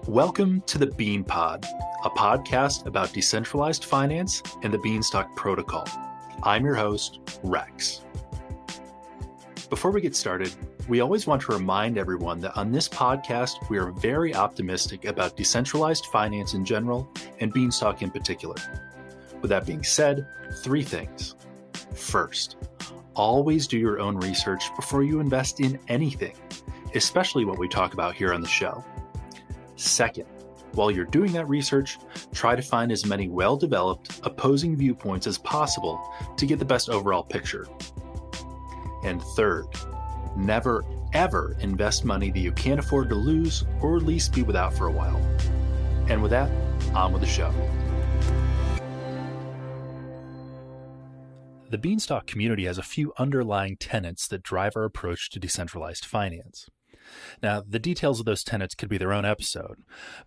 Welcome to the Bean Pod, a podcast about decentralized finance and the Beanstalk protocol. I'm your host, Rex. Before we get started, we always want to remind everyone that on this podcast, we are very optimistic about decentralized finance in general and Beanstalk in particular. With that being said, 3 things. First, always do your own research before you invest in anything, especially what we talk about here on the show. Second, while you're doing that research, try to find as many well-developed, opposing viewpoints as possible to get the best overall picture. And third, never ever invest money that you can't afford to lose or at least be without for a while. And with that, on with the show. The Beanstalk community has a few underlying tenets that drive our approach to decentralized finance. Now, the details of those tenets could be their own episode,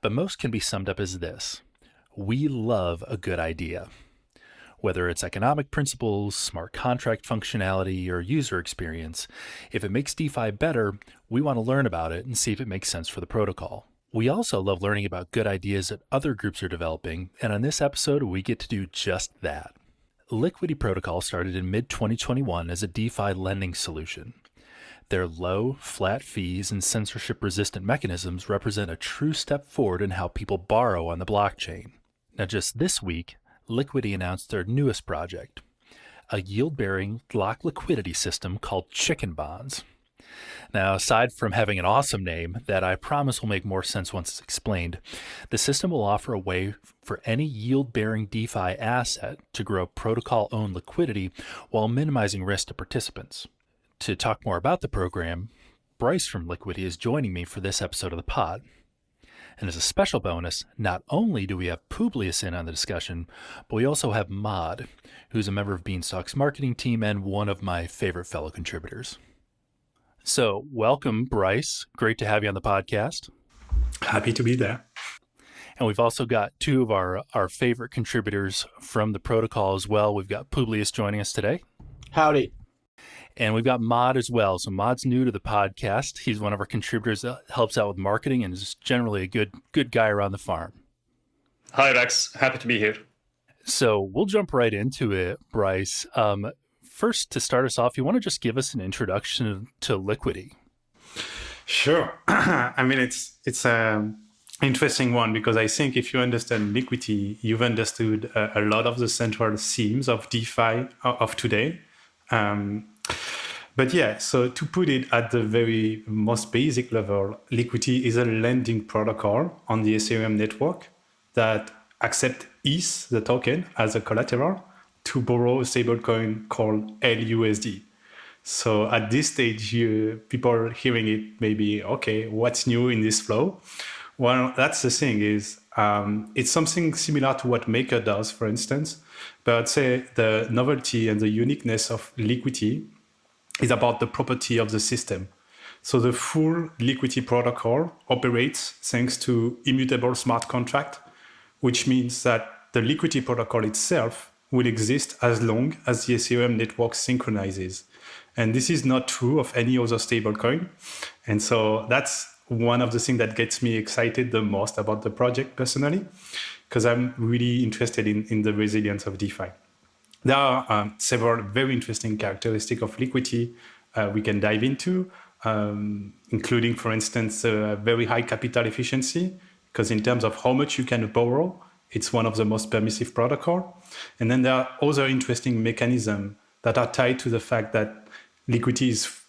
but most can be summed up as this. We love a good idea. Whether it's economic principles, smart contract functionality, or user experience, if it makes DeFi better, we want to learn about it and see if it makes sense for the protocol. We also love learning about good ideas that other groups are developing, and on this episode, we get to do just that. Liquity protocol started in mid-2021 as a DeFi lending solution. Their low, flat fees and censorship-resistant mechanisms represent a true step forward in how people borrow on the blockchain. Now, just this week, Liquity announced their newest project, a yield-bearing lock liquidity system called Chicken Bonds. Now, aside from having an awesome name that I promise will make more sense once it's explained, the system will offer a way for any yield-bearing DeFi asset to grow protocol-owned liquidity while minimizing risk to participants. To talk more about the program, Brice from Liquity is joining me for this episode of the pod. And as a special bonus, not only do we have Publius in on the discussion, but we also have Mod, who's a member of Beanstalk's marketing team and one of my favorite fellow contributors. So, welcome, Brice. Great to have you on the podcast. Happy to be there. And we've also got 2 of our favorite contributors from the protocol as well. We've got Publius joining us today. Howdy. And we've got Mod as well. So Mod's new to the podcast. He's one of our contributors that helps out with marketing and is generally a good guy around the farm. Hi, Rex. Happy to be here. So we'll jump right into it, Brice. First, to start us off, you want to just give us an introduction to Liquity? Sure. I mean, it's an interesting one because I think if you understand Liquity, you've understood a lot of the central themes of DeFi of today. But yeah, so to put it at the very most basic level, Liquity is a lending protocol on the Ethereum network that accepts ETH, the token, as a collateral to borrow a stablecoin called LUSD. So at this stage, people hearing it may be, okay, what's new in this flow? Well, that's the thing is, it's something similar to what Maker does, for instance. But I'd say the novelty and the uniqueness of Liquity is about the property of the system. So the full Liquity protocol operates thanks to immutable smart contract, which means that the Liquity protocol itself will exist as long as the Ethereum network synchronizes. And this is not true of any other stablecoin. And so that's one of the things that gets me excited the most about the project personally, because I'm really interested in the resilience of DeFi. There are several very interesting characteristics of Liquity we can dive into, including, for instance, very high capital efficiency, because in terms of how much you can borrow, it's one of the most permissive protocol. And then there are other interesting mechanisms that are tied to the fact that Liquity is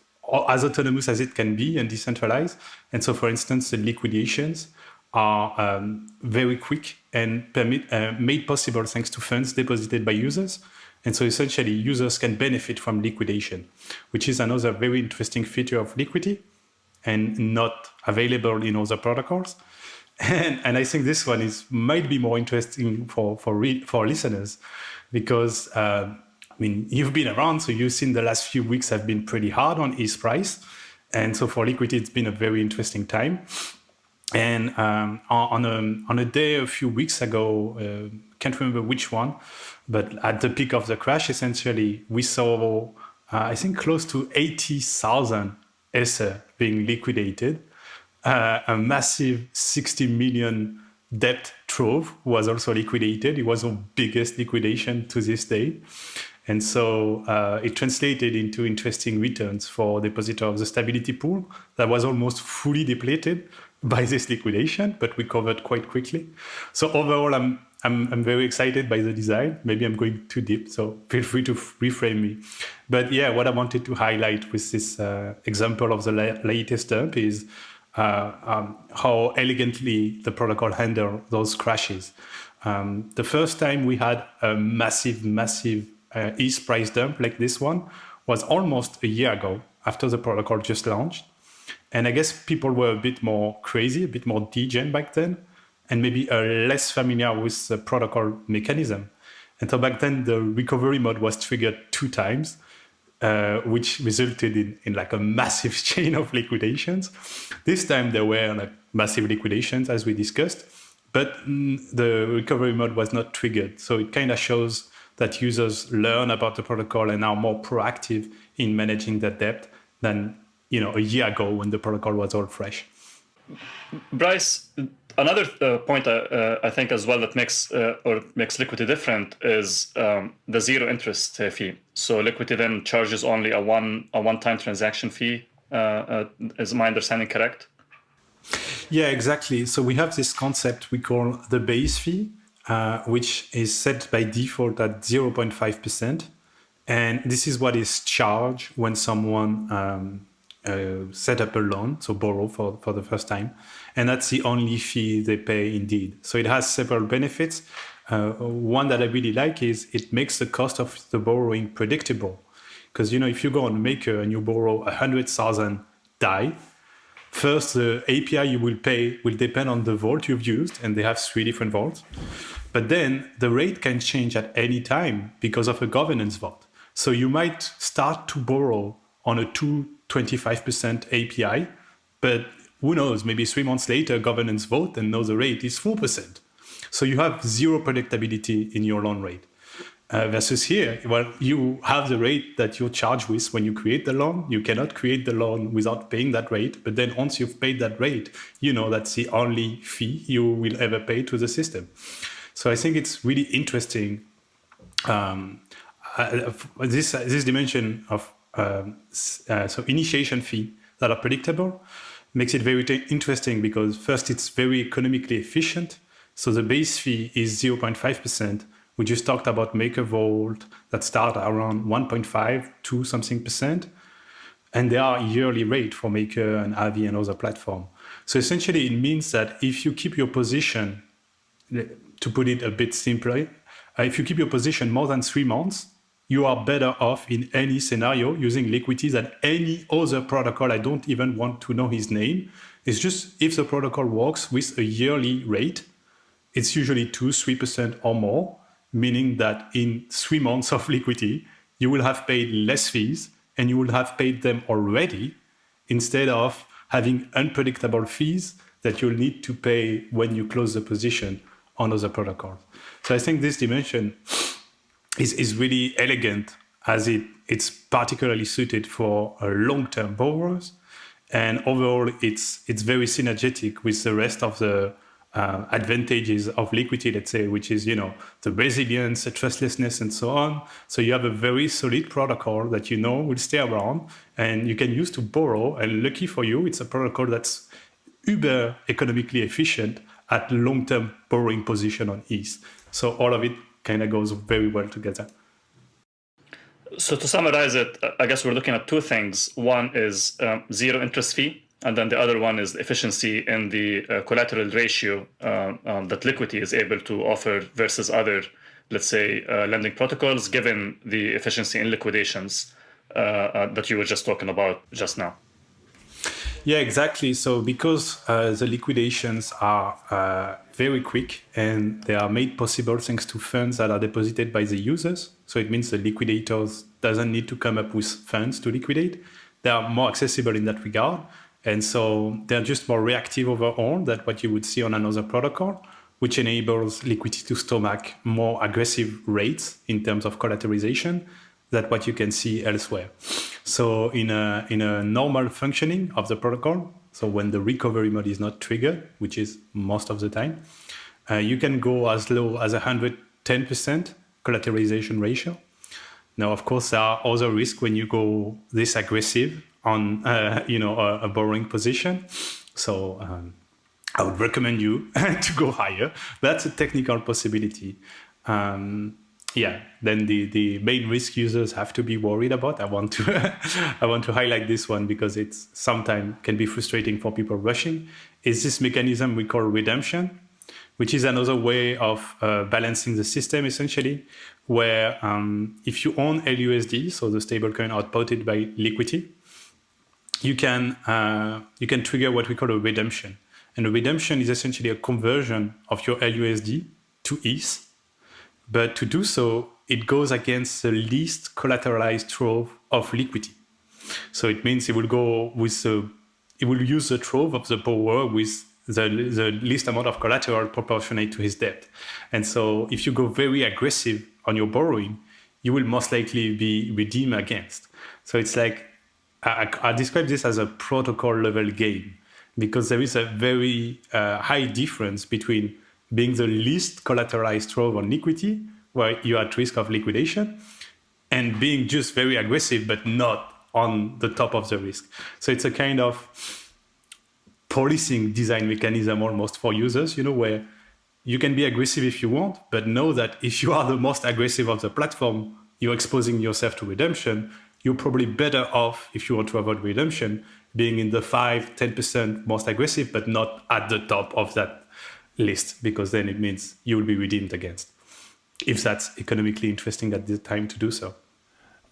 as autonomous as it can be and decentralized. And so, for instance, the liquidations are very quick and made possible thanks to funds deposited by users. And so essentially, users can benefit from liquidation, which is another very interesting feature of Liquity and not available in other protocols. And I think this one might be more interesting for listeners because, you've been around, so you've seen the last few weeks have been pretty hard on ETH price. And so for Liquity, it's been a very interesting time. And on a day a few weeks ago, can't remember which one, but at the peak of the crash, essentially, we saw, I think, close to 80,000 Ether being liquidated. a massive 60 million debt trove was also liquidated. It was our biggest liquidation to this day. And so it translated into interesting returns for depositor of the stability pool that was almost fully depleted by this liquidation, but recovered quite quickly. So overall, I'm very excited by the design. Maybe I'm going too deep, so feel free to reframe me. But yeah, what I wanted to highlight with this example of the latest dump is how elegantly the protocol handled those crashes. The first time we had a massive ETH price dump like this one was almost a year ago after the protocol just launched. And I guess people were a bit more crazy, a bit more degen back then, and maybe less familiar with the protocol mechanism. And so back then, the recovery mode was triggered 2 times, which resulted in like a massive chain of liquidations. This time there were like massive liquidations, as we discussed, but the recovery mode was not triggered. So it kind of shows that users learn about the protocol and are more proactive in managing that debt than a year ago when the protocol was all fresh. Brice, another point I think as well that makes Liquity different is the zero interest fee. So Liquity then charges only a one-time transaction fee. Is my understanding correct? Yeah, exactly. So we have this concept we call the base fee, which is set by default at 0.5%. And this is what is charged when someone set up a loan, so borrow for the first time. And that's the only fee they pay indeed. So it has several benefits. One that I really like is it makes the cost of the borrowing predictable. Because, if you go on Maker and you borrow 100,000 DAI, first, the API you will pay will depend on the vault you've used, and they have 3 different vaults. But then the rate can change at any time because of a governance vault. So you might start to borrow on a 2.25% API, but who knows, maybe 3 months later, governance vote and now the rate is 4%. So you have zero predictability in your loan rate. Versus here, well, you have the rate that you're charged with when you create the loan. You cannot create the loan without paying that rate. But then once you've paid that rate, that's the only fee you will ever pay to the system. So I think it's really interesting. This dimension of initiation fee that are predictable makes it very interesting because first, it's very economically efficient. So the base fee is 0.5%. We just talked about Maker Vault that start around 1.5 to something percent. And they are yearly rate for Maker and Avi and other platforms. So essentially, it means that if you keep your position, to put it a bit simply, if you keep your position more than 3 months, you are better off in any scenario using Liquity than any other protocol. I don't even want to know his name. It's just if the protocol works with a yearly rate, it's usually 2-3% or more, meaning that in 3 months of Liquity, you will have paid less fees and you will have paid them already instead of having unpredictable fees that you'll need to pay when you close the position on other protocols. So I think this dimension is really elegant as it's particularly suited for long-term borrowers. And overall, it's very synergetic with the rest of the advantages of Liquity, let's say, which is, the resilience, the trustlessness, and so on. So you have a very solid protocol that will stay around and you can use to borrow. And lucky for you, it's a protocol that's uber economically efficient at long-term borrowing position on ETH. So all of it kind of goes very well together. So to summarize it, I guess we're looking at 2 things. One is zero interest fee. And then the other one is the efficiency in the collateral ratio that Liquity is able to offer versus other, let's say, lending protocols, given the efficiency in liquidations that you were just talking about just now. Yeah, exactly. So because the liquidations are very quick and they are made possible thanks to funds that are deposited by the users. So it means the liquidators doesn't need to come up with funds to liquidate. They are more accessible in that regard. And so they're just more reactive overall than what you would see on another protocol, which enables Liquity to stomach more aggressive rates in terms of collateralization than what you can see elsewhere. So in a normal functioning of the protocol, So when the recovery mode is not triggered, which is most of the time, you can go as low as 110% collateralization ratio. Now, of course, there are other risks when you go this aggressive on a borrowing position. So I would recommend you to go higher. That's a technical possibility. Then the main risk users have to be worried about. I want to highlight this one because it's sometimes can be frustrating for people rushing. Is this mechanism we call redemption, which is another way of balancing the system essentially, where if you own LUSD, so the stablecoin outputted by Liquity, you can trigger what we call a redemption. And a redemption is essentially a conversion of your LUSD to ETH. But to do so, it goes against the least collateralized trove of Liquity. So it means it will use the trove of the borrower with the least amount of collateral proportionate to his debt. And so if you go very aggressive on your borrowing, you will most likely be redeemed against. So it's like, I describe this as a protocol level game, because there is a very high difference between being the least collateralized trove on Liquity, where you're at risk of liquidation, and being just very aggressive, but not on the top of the risk. So it's a kind of policing design mechanism almost for users, where you can be aggressive if you want, but know that if you are the most aggressive of the platform, you're exposing yourself to redemption. You're probably better off, if you want to avoid redemption, being in the 5-10% most aggressive, but not at the top of that list, because then it means you will be redeemed against, if that's economically interesting at the time to do so.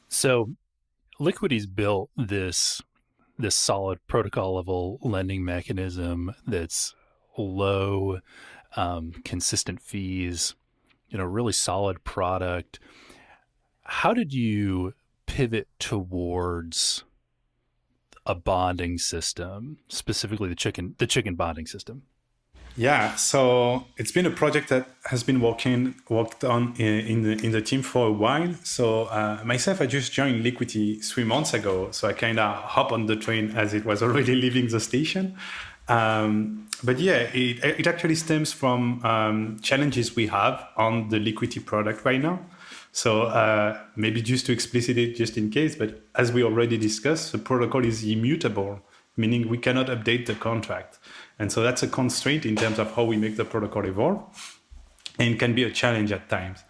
So Liquity's built this solid protocol level lending mechanism that's low, consistent fees, really solid product. How did you pivot towards a bonding system, specifically the chicken bonding system? Yeah, so it's been a project that has been worked on in the team for a while. So myself, I just joined Liquity 3 months ago, so I kind of hop on the train as it was already leaving the station. But yeah, it actually stems from challenges we have on the Liquity product right now. So maybe just to explicit it, just in case, but as we already discussed, the protocol is immutable, meaning we cannot update the contract. And so that's a constraint in terms of how we make the protocol evolve, and can be a challenge at times.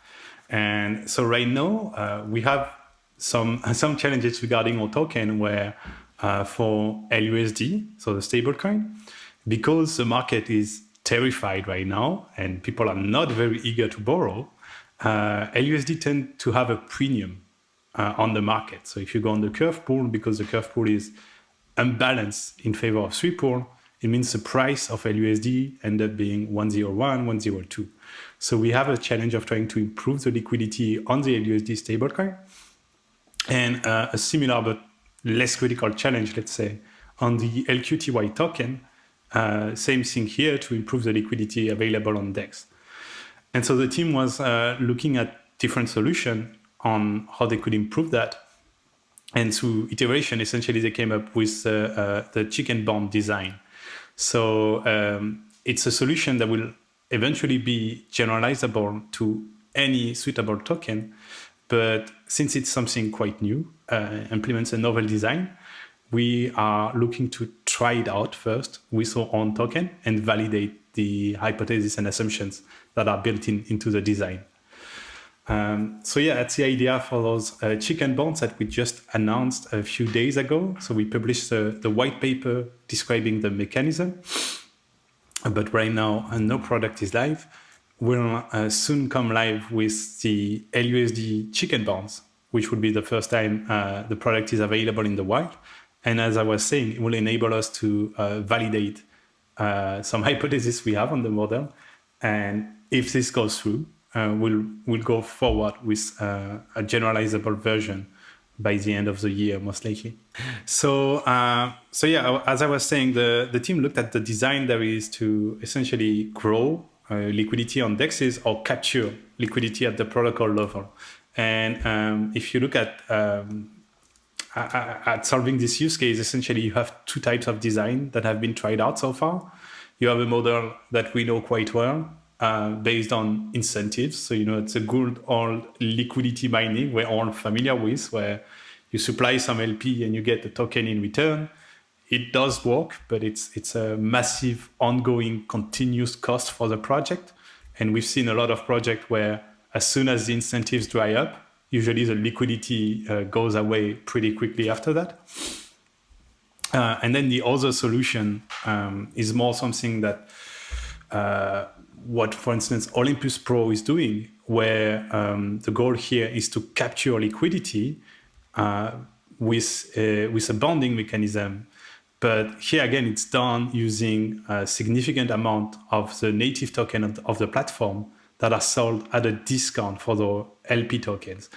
And so right now, we have some challenges regarding our token where for LUSD, so the stablecoin, because the market is terrified right now and people are not very eager to borrow, LUSD tend to have a premium on the market. So if you go on the curve pool, because the curve pool is unbalanced in favor of sweep pool, it means the price of LUSD end up being 101, 102. So we have a challenge of trying to improve the liquidity on the LUSD stablecoin, and a similar but less critical challenge, let's say, on the LQTY token. Same thing here, to improve the liquidity available on DEX. And so the team was looking at different solutions on how they could improve that. And through iteration, essentially, they came up with the chicken bond design. So it's a solution that will eventually be generalizable to any suitable token. But since it's something quite new, implements a novel design, we are looking to try it out first with our own token and validate the hypotheses and assumptions that are built into the design. So yeah, that's the idea for those chicken bonds that we just announced a few days ago. So we published the white paper describing the mechanism, but right now no product is live. We'll soon come live with the LUSD chicken bonds, which would be the first time the product is available in the wild. And as I was saying, it will enable us to validate some hypotheses we have on the model. And if this goes through, we'll go forward with a generalizable version by the end of the year, most likely. So yeah, as I was saying, the team looked at the design there is to essentially grow liquidity on DEXs or capture liquidity at the protocol level. And if you look at at solving this use case, essentially you have two types of design that have been tried out so far. You have a model that we know quite well, based on incentives. So, it's a good old liquidity mining we're all familiar with, where you supply some LP and you get a token in return. It does work, but it's a massive, ongoing, continuous cost for the project. And we've seen a lot of projects where as soon as the incentives dry up, usually the liquidity goes away pretty quickly after that. And then the other solution is more something that what, for instance, Olympus Pro is doing, where the goal here is to capture liquidity with a bonding mechanism. But here again, it's done using a significant amount of the native token of the platform that are sold at a discount for the LP tokens.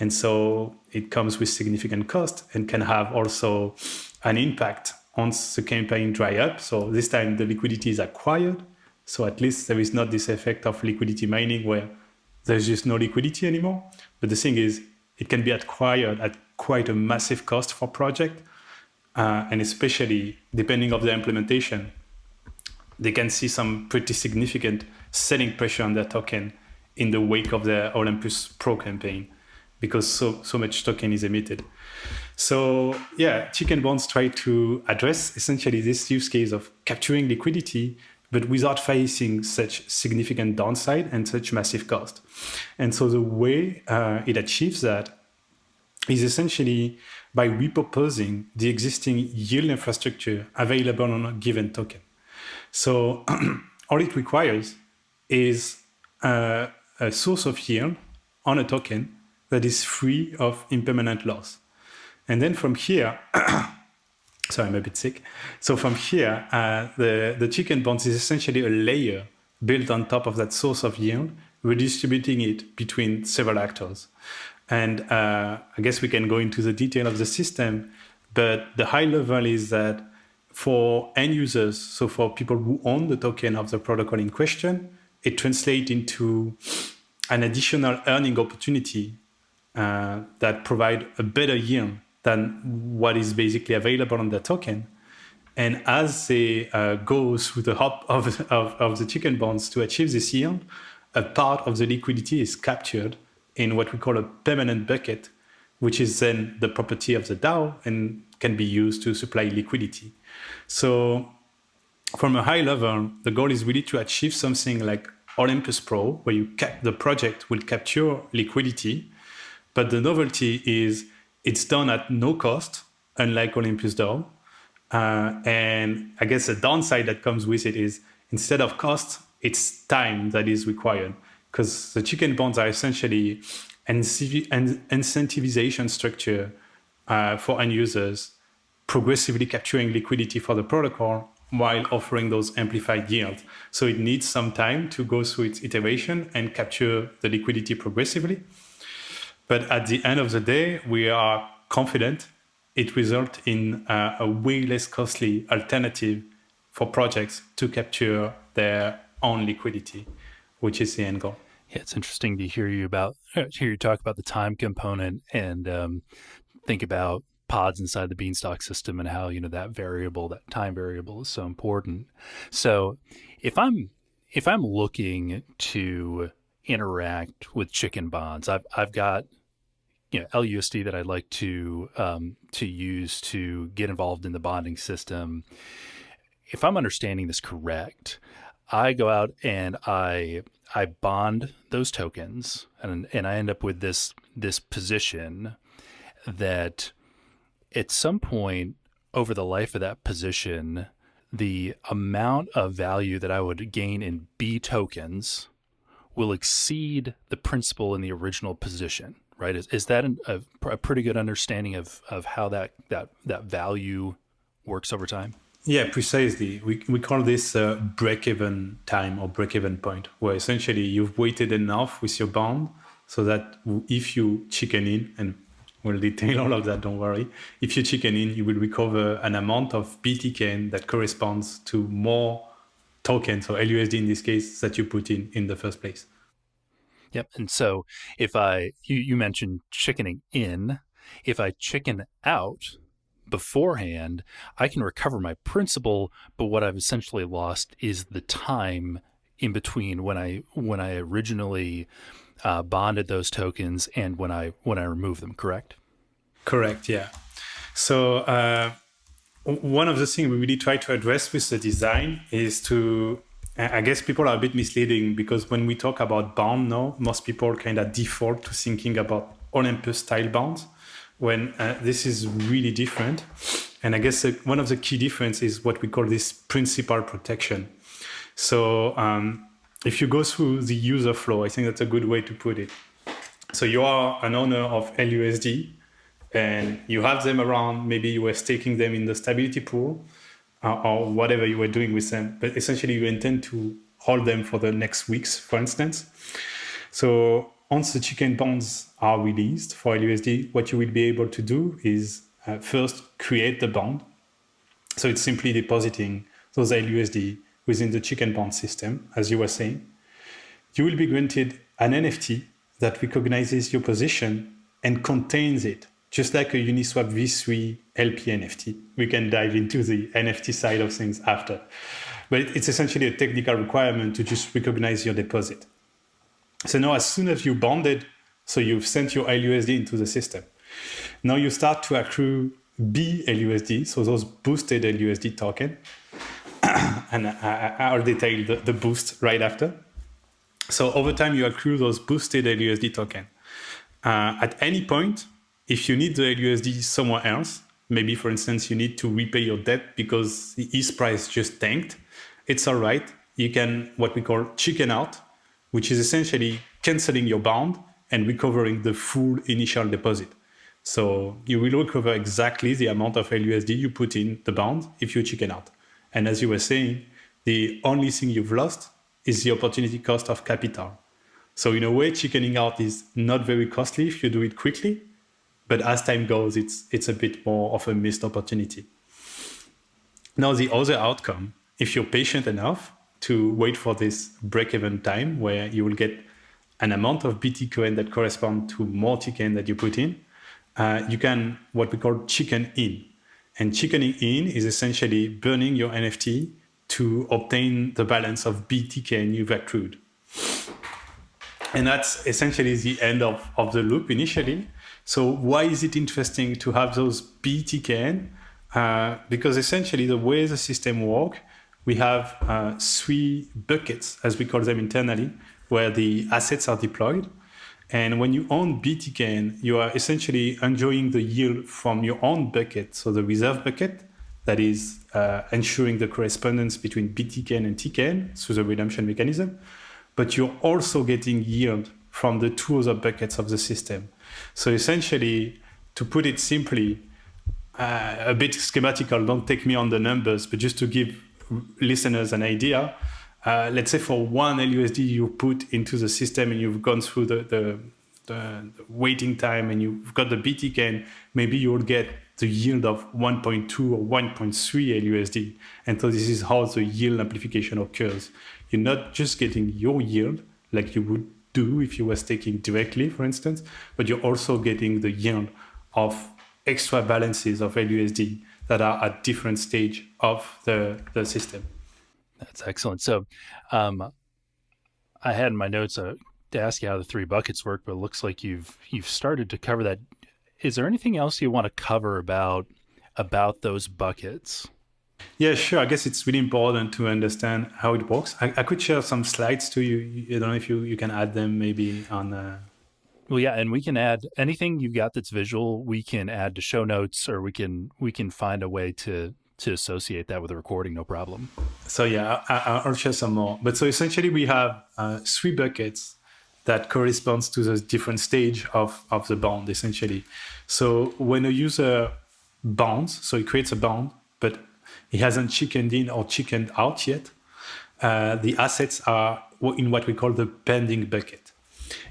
And so it comes with significant cost and can have also an impact once the campaign dry up. So this time the liquidity is acquired. So at least there is not this effect of liquidity mining where there's just no liquidity anymore. But the thing is, it can be acquired at quite a massive cost for project. And especially depending on the implementation, they can see some pretty significant selling pressure on their token in the wake of the Olympus Pro campaign, because so much token is emitted. So yeah, Chicken Bonds try to address essentially this use case of capturing liquidity, but without facing such significant downside and such massive cost. And so the way it achieves that is essentially by repurposing the existing yield infrastructure available on a given token. So all it requires is a source of yield on a token that is free of impermanent loss. And then from here, sorry, I'm a bit sick. So from here, the Chicken Bonds is essentially a layer built on top of that source of yield, redistributing it between several actors. And I guess we can go into the detail of the system, but the high level is that for end users, so for people who own the token of the protocol in question, it translates into an additional earning opportunity that provide a better yield than what is basically available on the token. And as they go through the hop of the Chicken Bonds to achieve this yield, a part of the liquidity is captured in what we call a permanent bucket, which is then the property of the DAO and can be used to supply liquidity. So from a high level, the goal is really to achieve something like Olympus Pro, where the project will capture liquidity, but the novelty is it's done at no cost, unlike Olympus DAO. And I guess the downside that comes with it is instead of cost, it's time that is required, because the Chicken Bonds are essentially an incentivization structure for end users, progressively capturing liquidity for the protocol while offering those amplified yields. So it needs some time to go through its iteration and capture the liquidity progressively. But at the end of the day, we are confident it results in a way less costly alternative for projects to capture their own liquidity, which is the end goal. Yeah, it's interesting to hear you talk about the time component and think about pods inside the Beanstalk system and how that time variable is so important. So if I'm looking to interact with Chicken Bonds, I've got LUSD that I'd like to use to get involved in the bonding system. If I'm understanding this correct, I go out and I bond those tokens, and I end up with this position that at some point over the life of that position, the amount of value that I would gain in B tokens will exceed the principal in the original position, right? Is that a pretty good understanding of how that value works over time? Yeah, precisely. We call this break-even time or break-even point, where essentially you've waited enough with your bond so that if you chicken in, and we'll detail all of that, don't worry. If you chicken in, you will recover an amount of BTK that corresponds to more tokens, or LUSD in this case, that you put in the first place. Yep. And so if you mentioned chickening in, if I chicken out beforehand, I can recover my principal, but what I've essentially lost is the time in between when I originally bonded those tokens and when I remove them. Correct? Correct. Yeah. So one of the things we really try to address with the design is to, I guess people are a bit misleading because when we talk about bond now, most people kind of default to thinking about Olympus style bonds, when this is really different. And I guess one of the key difference is what we call this principal protection. So if you go through the user flow, I think that's a good way to put it. So you are an owner of LUSD and you have them around, maybe you were staking them in the stability pool or whatever you were doing with them, but essentially you intend to hold them for the next weeks, for instance. So once the chicken bonds are released for LUSD, what you will be able to do is first create the bond. So it's simply depositing those LUSD within the chicken bond system, as you were saying. You will be granted an NFT that recognizes your position and contains it, just like a Uniswap V3 LP NFT. We can dive into the NFT side of things after. But it's essentially a technical requirement to just recognize your deposit. So now as soon as you bonded, so you've sent your LUSD into the system, now you start to accrue BLUSD, so those boosted LUSD token. And I'll detail the boost right after. So over time, you accrue those boosted LUSD token. At any point, if you need the LUSD somewhere else, maybe for instance, you need to repay your debt because the ETH price just tanked, it's all right. You can what we call chicken out, which is essentially canceling your bond and recovering the full initial deposit. So you will recover exactly the amount of LUSD you put in the bond if you chicken out. And as you were saying, the only thing you've lost is the opportunity cost of capital. So in a way, chickening out is not very costly if you do it quickly, but as time goes, it's a bit more of a missed opportunity. Now, the other outcome, if you're patient enough to wait for this break-even time where you will get an amount of BT coin that correspond to more token that you put in, you can what we call chicken in. And chickening in is essentially burning your NFT to obtain the balance of BTK you've accrued. And that's essentially the end of the loop initially. So why is it interesting to have those BTK? Because essentially the way the system works, we have 3 buckets, as we call them internally, where the assets are deployed. And when you own BTK, you are essentially enjoying the yield from your own bucket, so the reserve bucket, that is ensuring the correspondence between BTK and TK through the redemption mechanism. But you're also getting yield from the 2 other buckets of the system. So essentially, to put it simply, a bit schematical, don't take me on the numbers, but just to give listeners an idea, let's say for one LUSD you put into the system and you've gone through the waiting time and you've got the BTK, maybe you'll get the yield of 1.2 or 1.3 LUSD. And so this is how the yield amplification occurs. You're not just getting your yield like you would do if you were staking directly, for instance, but you're also getting the yield of extra balances of LUSD that are at different stage of the system. That's excellent. So I had in my notes to ask you how the 3 buckets work, but it looks like you've started to cover that. Is there anything else you want to cover about those buckets? Yeah, sure. I guess it's really important to understand how it works. I could share some slides to you. I don't know if you can add them maybe on... Well, yeah, and we can add anything you've got that's visual, we can add to show notes, or we can find a way to associate that with a recording, no problem. So yeah, I'll share some more. But so essentially we have 3 buckets that corresponds to the different stage of the bond, essentially. So when a user bonds, so he creates a bond, but he hasn't chickened in or chickened out yet, the assets are in what we call the pending bucket.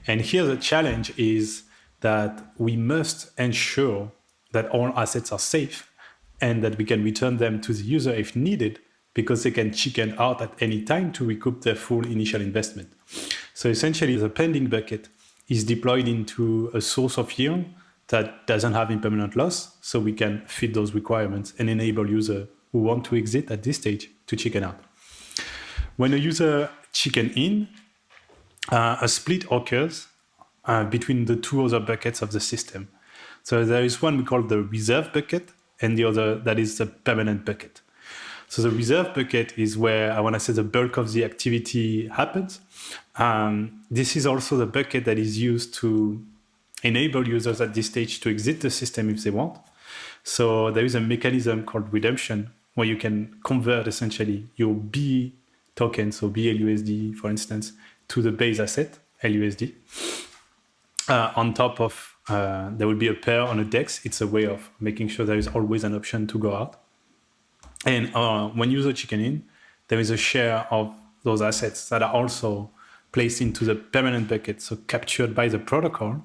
And here the challenge is that we must ensure that all assets are safe and that we can return them to the user if needed, because they can chicken out at any time to recoup their full initial investment. So essentially, the pending bucket is deployed into a source of yield that doesn't have impermanent loss, so we can fit those requirements and enable users who want to exit at this stage to chicken out. When a user chicken in, a split occurs between the two other buckets of the system. So there is one we call the reserve bucket, and the other that is the permanent bucket. So the reserve bucket is where I want to say the bulk of the activity happens. This is also the bucket that is used to enable users at this stage to exit the system if they want. So there is a mechanism called redemption where you can convert essentially your B token, so BLUSD, for instance, to the base asset, LUSD. On top of, there will be a pair on a DEX. It's a way of making sure there is always an option to go out. And when user chicken in, there is a share of those assets that are also placed into the permanent bucket, so captured by the protocol.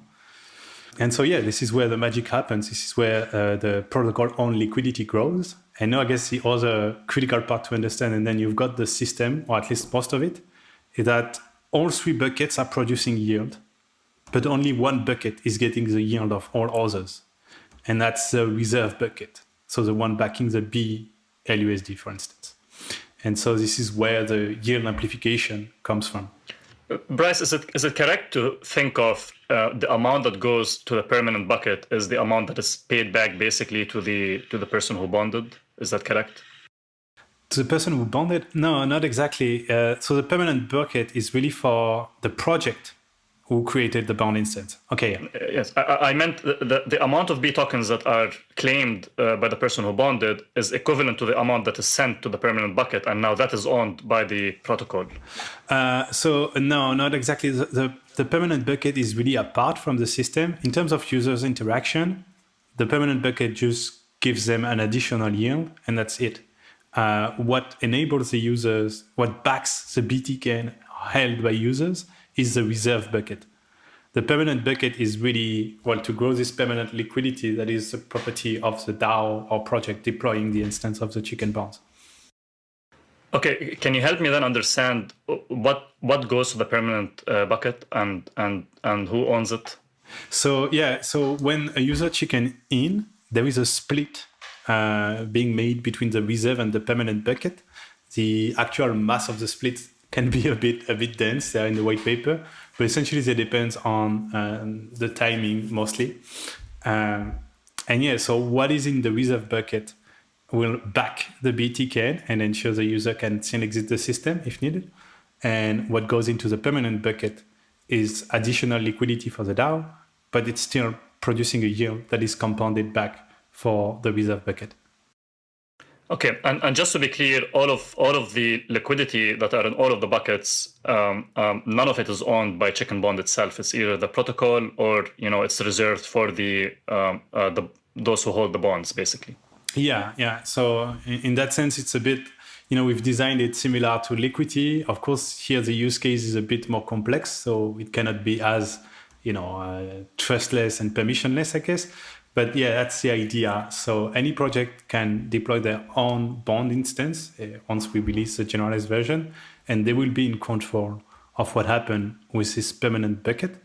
And so, yeah, this is where the magic happens. This is where the protocol own liquidity grows. And now I guess the other critical part to understand, and then you've got the system, or at least most of it, is that all three buckets are producing yield, but only one bucket is getting the yield of all others. And that's the reserve bucket. So the one backing the B LUSD, for instance. And so this is where the yield amplification comes from. Brice, is it correct to think of the amount that goes to the permanent bucket is the amount that is paid back basically to the person who bonded? Is that correct? To the person who bonded? No, not exactly. So the permanent bucket is really for the project who created the bond instance. Okay. Yes, I meant the amount of B tokens that are claimed by the person who bonded is equivalent to the amount that is sent to the permanent bucket, and now that is owned by the protocol. So no, not exactly. The permanent bucket is really apart from the system. In terms of users' interaction, the permanent bucket just gives them an additional yield, and that's it. What enables the users, what backs the BTK held by users, is the reserve bucket. The permanent bucket is really, well, to grow this permanent liquidity that is the property of the DAO or project deploying the instance of the chicken bonds. Okay, can you help me then understand what goes to the permanent bucket and who owns it? So when a user chicken in, there is a split being made between the reserve and the permanent bucket. The actual mass of the split can be a bit dense there in the white paper, but essentially it depends on the timing mostly. So what is in the reserve bucket will back the BTK and ensure the user can still exit the system if needed. And what goes into the permanent bucket is additional liquidity for the DAO, but it's still producing a yield that is compounded back for the reserve bucket. Okay, and just to be clear, all of the liquidity that are in all of the buckets, none of it is owned by Chicken Bond itself. It's either the protocol or it's reserved for the those who hold the bonds, basically. Yeah. So in that sense, it's a bit, we've designed it similar to Liquity. Of course, here the use case is a bit more complex, so it cannot be as trustless and permissionless, I guess. But yeah, that's the idea. So any project can deploy their own bond instance once we release the generalized version, and they will be in control of what happened with this permanent bucket.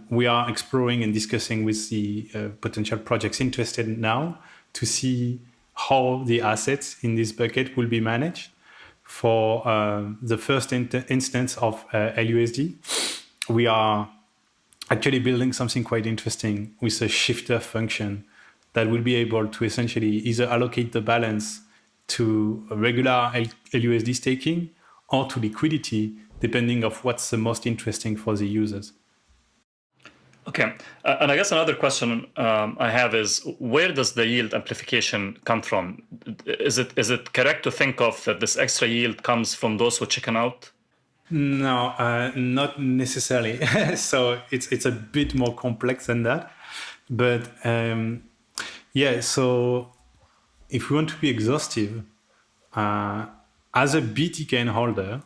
We are exploring and discussing with the potential projects interested now to see how the assets in this bucket will be managed. For the first instance of LUSD, we are actually building something quite interesting with a shifter function that will be able to essentially either allocate the balance to a regular LUSD staking or to liquidity, depending on what's the most interesting for the users. Okay, and I guess another question I have is, where does the yield amplification come from? Is it correct to think of that this extra yield comes from those who chicken out? No, not necessarily. So it's a bit more complex than that. But so if we want to be exhaustive, as a BTK holder,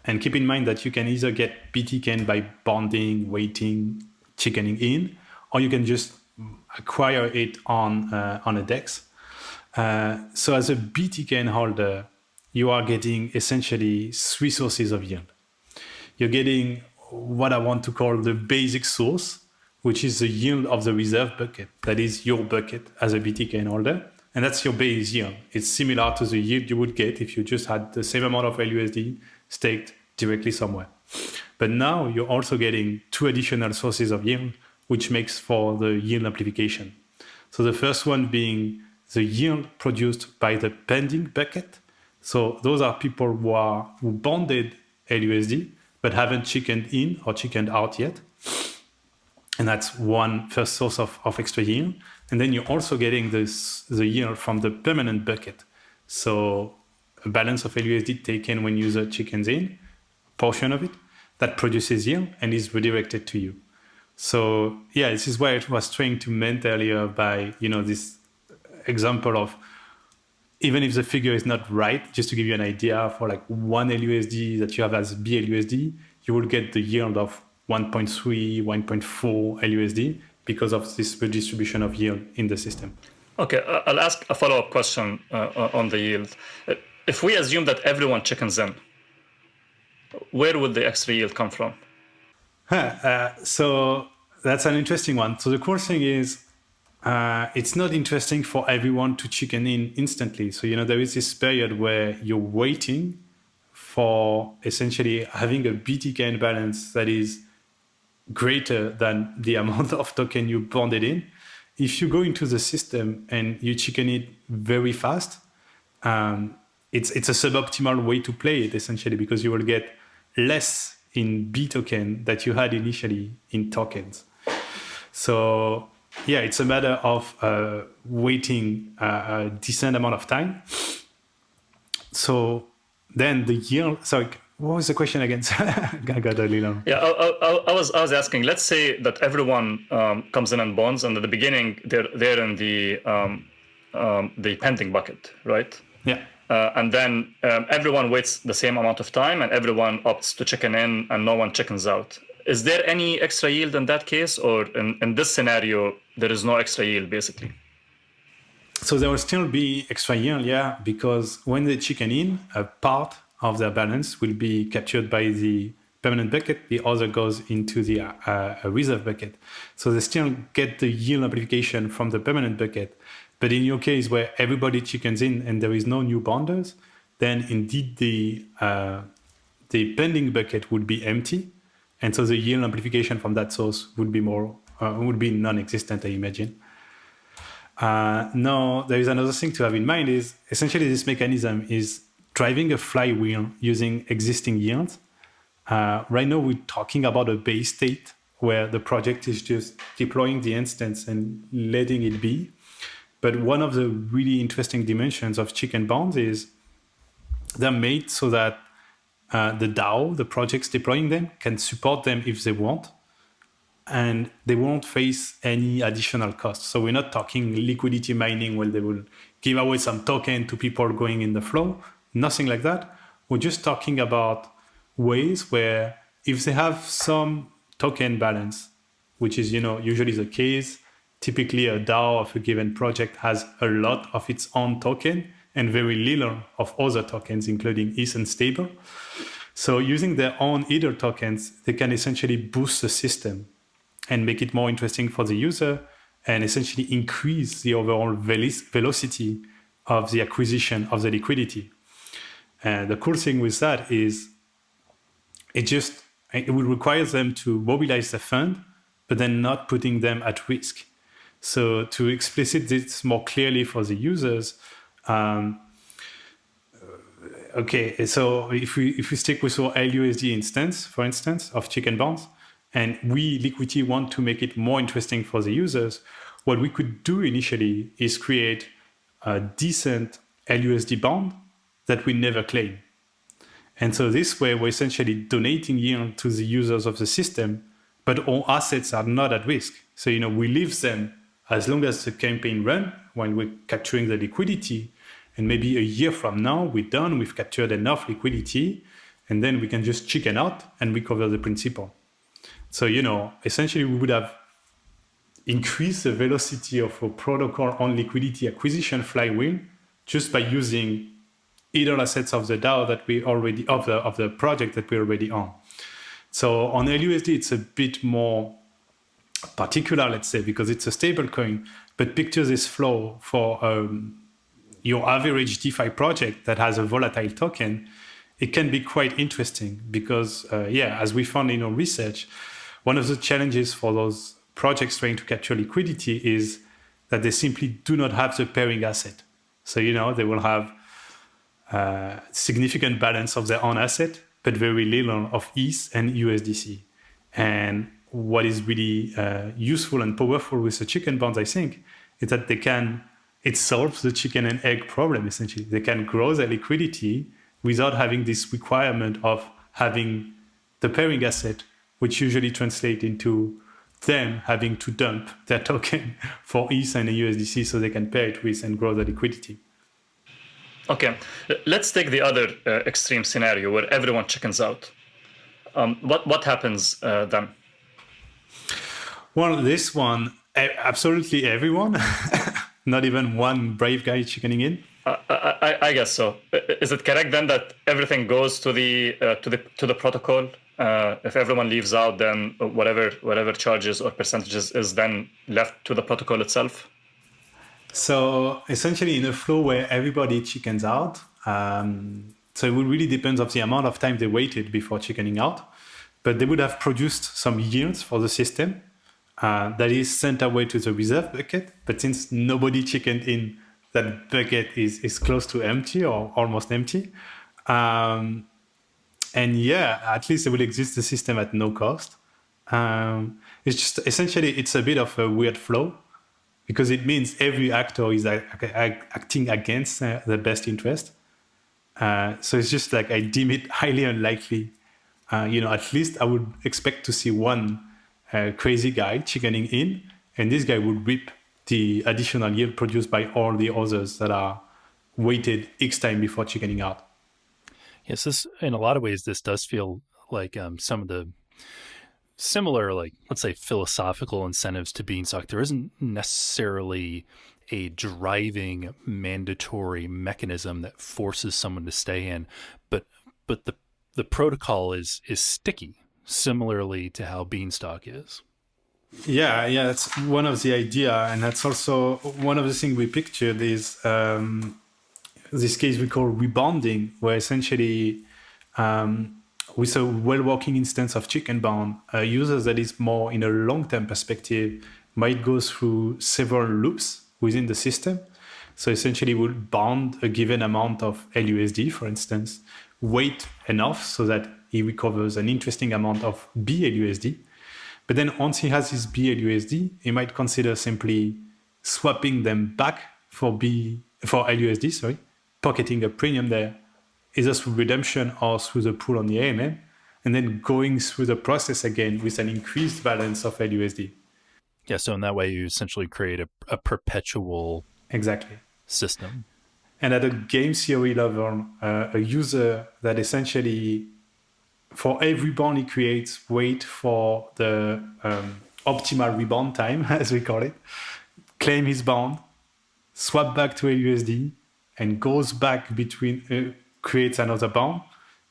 and keep in mind that you can either get BTK by bonding, waiting, chickening in, or you can just acquire it on a DEX. So as a BTK holder, you are getting essentially three sources of yield. You're getting what I want to call the basic source, which is the yield of the reserve bucket. That is your bucket as a BTK holder. And that's your base yield. It's similar to the yield you would get if you just had the same amount of LUSD staked directly somewhere. But now you're also getting two additional sources of yield, which makes for the yield amplification. So the first one being the yield produced by the pending bucket. So those are people who bonded LUSD, but haven't chickened in or chickened out yet. And that's one first source of extra yield. And then you're also getting the yield from the permanent bucket. So a balance of LUSD taken when user chickens in, portion of it, that produces yield and is redirected to you. So yeah, this is why I was trying to meant earlier by, this example of, even if the figure is not right, just to give you an idea, for like one LUSD that you have as BLUSD, you will get the yield of 1.3, 1.4 LUSD because of this redistribution of yield in the system. Okay, I'll ask a follow-up question on the yield. If we assume that everyone chickens in, where would the extra yield come from? So that's an interesting one. So the cool thing is, it's not interesting for everyone to chicken in instantly. So, there is this period where you're waiting for essentially having a BTK balance that is greater than the amount of token you bonded in. If you go into the system and you chicken it very fast, it's a suboptimal way to play it, essentially, because you will get less in B token that you had initially in tokens. So yeah, it's a matter of waiting a decent amount of time. So then the yield, sorry, what was the question again? I got a little. Yeah, I was asking, let's say that everyone comes in and bonds, and at the beginning they're in the pending bucket, right? Yeah. And then everyone waits the same amount of time, and everyone opts to chicken in, and no one chickens out. Is there any extra yield in that case, or in this scenario, there is no extra yield, basically? So there will still be extra yield, yeah, because when they chicken in, a part of their balance will be captured by the permanent bucket. The other goes into the reserve bucket. So they still get the yield amplification from the permanent bucket. But in your case, where everybody chickens in and there is no new bonders, then indeed the pending bucket would be empty. And so the yield amplification from that source would be non-existent, I imagine. Now, there is another thing to have in mind is essentially this mechanism is driving a flywheel using existing yields. Right now, we're talking about a base state where the project is just deploying the instance and letting it be. But one of the really interesting dimensions of chicken bonds is they're made so that the DAO, the projects deploying them, can support them if they want, and they won't face any additional costs. So we're not talking liquidity mining where they will give away some token to people going in the flow, nothing like that. We're just talking about ways where if they have some token balance, which is usually the case, typically a DAO of a given project has a lot of its own token and very little of other tokens, including ETH and stable. So using their own Ether tokens, they can essentially boost the system and make it more interesting for the user and essentially increase the overall velocity of the acquisition of the liquidity. And the cool thing with that is it will require them to mobilize the fund, but then not putting them at risk. So to explicit this more clearly for the users, okay, so if we stick with our LUSD instance, for instance, of chicken bonds, and we, Liquity, want to make it more interesting for the users, what we could do initially is create a decent LUSD bond that we never claim. And so this way, we're essentially donating yield to the users of the system, but our assets are not at risk. So, we leave them as long as the campaign runs when we're capturing the liquidity. And maybe a year from now, we're done, we've captured enough liquidity, and then we can just chicken out and recover the principal. So, essentially we would have increased the velocity of a protocol on liquidity acquisition flywheel just by using either assets of the DAO that we already, of the project that we already own. So on LUSD, it's a bit more particular, let's say, because it's a stable coin, but picture this flow for your average DeFi project that has a volatile token. It can be quite interesting because, as we found in our research, one of the challenges for those projects trying to capture liquidity is that they simply do not have the pairing asset. So, they will have significant balance of their own asset, but very little of ETH and USDC. And what is really useful and powerful with the chicken bonds, I think, is that it solves the chicken and egg problem, essentially. They can grow their liquidity without having this requirement of having the pairing asset, which usually translates into them having to dump their token for ETH and USDC so they can pair it with and grow the liquidity. Okay, let's take the other extreme scenario where everyone chickens out. What happens then? Well, this one, absolutely everyone, not even one brave guy chickening in. I guess so. Is it correct then that everything goes to the protocol? If everyone leaves out, then whatever charges or percentages is then left to the protocol itself? So essentially, in a flow where everybody chickens out, so it will really depend on the amount of time they waited before chickening out, but they would have produced some yields for the system that is sent away to the reserve bucket. But since nobody chickened in, that bucket is close to empty or almost empty. And at least it will exist the system at no cost. It's just essentially, it's a bit of a weird flow because it means every actor is acting against the best interest. So it's just like I deem it highly unlikely. At least I would expect to see one crazy guy chickening in, and this guy would reap the additional yield produced by all the others that are waited X time before chickening out. Yes, this in a lot of ways, this does feel like some of the similar, like, let's say, philosophical incentives to Beanstalk. There isn't necessarily a driving mandatory mechanism that forces someone to stay in, but the protocol is sticky, similarly to how Beanstalk is. Yeah, that's one of the idea, and that's also one of the things we pictured is this case we call rebonding, where essentially with a well-working instance of chicken bond, a user that is more in a long-term perspective might go through several loops within the system. So essentially will bond a given amount of LUSD, for instance, wait enough so that he recovers an interesting amount of BLUSD. But then once he has his BLUSD, he might consider simply swapping them back for LUSD, pocketing a premium there, either through redemption or through the pool on the AMM, and then going through the process again with an increased balance of LUSD. Yeah, so in that way, you essentially create a perpetual system. And at a game theory level, a user that essentially, for every bond he creates, wait for the optimal rebond time, as we call it, claim his bond, swap back to LUSD, and goes back between, creates another bond,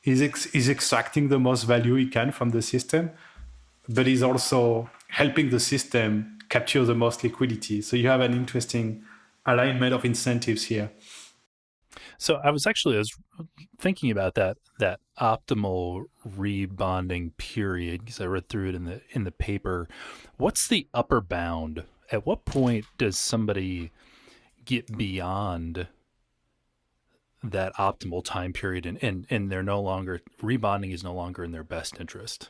is extracting the most value he can from the system, but is also helping the system capture the most liquidity. So you have an interesting alignment of incentives here. So I was thinking about that optimal rebonding period, because I read through it in the paper. What's the upper bound? At what point does somebody get beyond that optimal time period and they're no longer, rebonding is no longer in their best interest?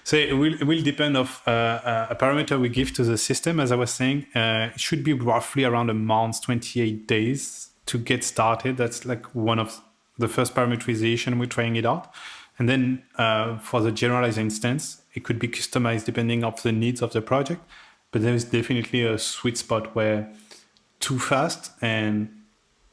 So it will depend of a parameter we give to the system. As I was saying, it should be roughly around a month, 28 days to get started. That's like one of the first parameterization we're trying it out. And then for the generalized instance, it could be customized depending on the needs of the project. But there is definitely a sweet spot where too fast and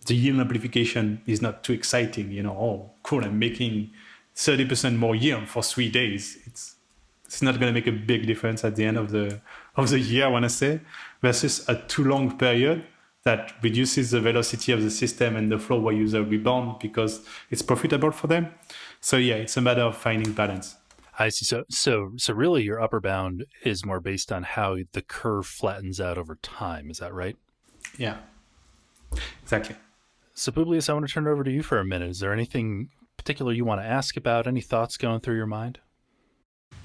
the yield amplification is not too exciting. Oh, cool, I'm making 30% more yield for 3 days. It's not going to make a big difference at the end of the year, I want to say, versus a too long period that reduces the velocity of the system and the flow where users rebound because it's profitable for them. So yeah, it's a matter of finding balance. I see. So really your upper bound is more based on how the curve flattens out over time. Is that right? Yeah, exactly. So Publius, I want to turn it over to you for a minute. Is there anything particular you want to ask about? Any thoughts going through your mind?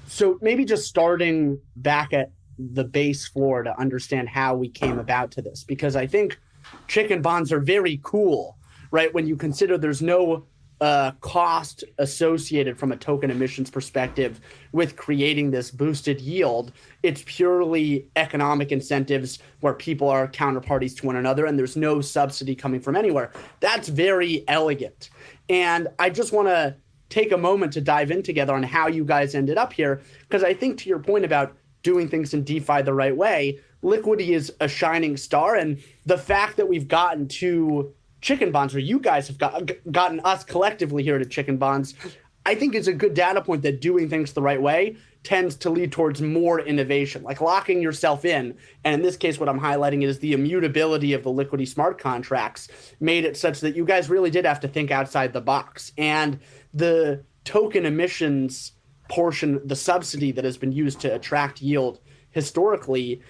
So maybe just starting back at the base floor to understand how we came about to this, because I think chicken bonds are very cool, right? When you consider there's no cost associated from a token emissions perspective with creating this boosted yield. It's purely economic incentives where people are counterparties to one another and there's no subsidy coming from anywhere. That's very elegant. And I just want to take a moment to dive in together on how you guys ended up here, because I think to your point about doing things in DeFi the right way, Liquity is a shining star. And the fact that we've gotten to chicken bonds, or you guys have gotten us collectively here to chicken bonds, I think is a good data point that doing things the right way tends to lead towards more innovation, like locking yourself in. And in this case, what I'm highlighting is the immutability of the Liquity smart contracts made it such that you guys really did have to think outside the box. And the token emissions portion, the subsidy that has been used to attract yield historically,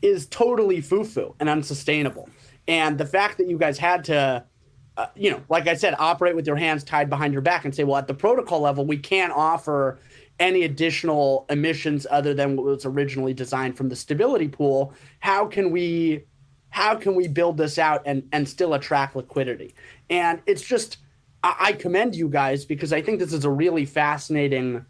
is totally foo-foo and unsustainable. And the fact that you guys had to, like I said, operate with your hands tied behind your back and say, well, at the protocol level, we can't offer any additional emissions other than what was originally designed from the stability pool. How can we build this out and still attract liquidity? And it's just, I commend you guys, because I think this is a really fascinating